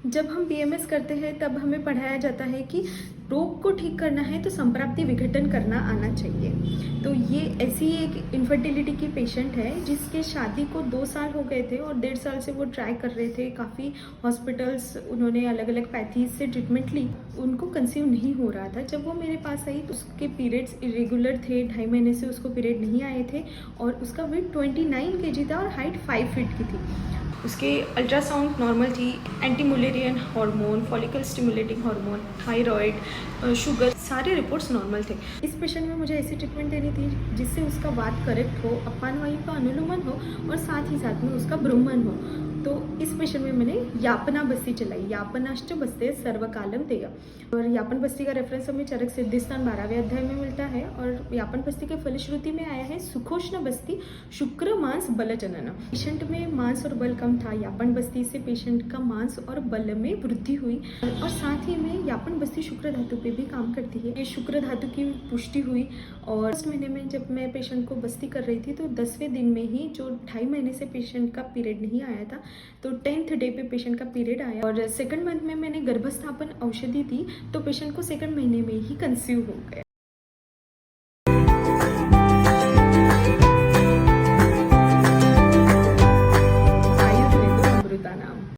जब हम पीएमएस करते हैं तब हमें पढ़ाया जाता है कि रोग को ठीक करना है तो संप्राप्ति विघटन करना आना चाहिए। तो ये ऐसी एक इनफर्टिलिटी की पेशेंट है जिसके शादी को 2 साल हो गए थे और 1.5 साल से वो ट्राई कर रहे थे। काफ़ी हॉस्पिटल्स उन्होंने अलग अलग पैथीज से ट्रीटमेंट ली, उनको कंसीव नहीं हो रहा था। जब वो मेरे पास आई तो उसके पीरियड्स इरेगुलर थे, 2.5 महीने से उसको पीरियड नहीं आए थे और उसका वेट 29 केजी था और हाइट 5 फीट की थी। उसके अल्ट्रासाउंड नॉर्मल थी, anti Mullerian hormone, follicle stimulating hormone, thyroid, sugar, सारे रिपोर्ट्स नॉर्मल थे। इस पेशेंट में मुझे ऐसी ट्रीटमेंट देनी थी जिससे उसका वात करेक्ट हो, अपान वायु का अनुलोमन हो और साथ ही साथ में उसका ब्रह्मन हो। तो इस पेशेंट में मैंने यापना बस्ती चलाई, यापनाष्ट बस्ते सर्वकालम देय। और यापन बस्ती का रेफरेंस हमें चरक सिद्धिस्थान 12वें अध्याय में मिलता है और यापन बस्ती के फलश्रुति में आया है सुखोष्ण बस्ती शुक्र मांस बल जनन। पेशेंट में मांस और बल कम था, यापन बस्ती से पेशेंट का मांस और बल में वृद्धि हुई और साथ ही में यापन बस्ती शुक्र धातु पे भी काम करती है। ये शुक्र धातु की पुष्टि हुई और फर्स्ट महीने में जब मैं पेशेंट को बस्ती कर रही थी तो 10वें दिन में ही, जो 2.5 महीने से पेशेंट का पीरियड नहीं आया था, तो 10th डे पे पेशेंट का पीरियड आया और सेकंड मंथ में मैंने गर्भस्थापन औषधि दी तो पेशेंट को सेकंड महीने में ही कंसीव हो गया।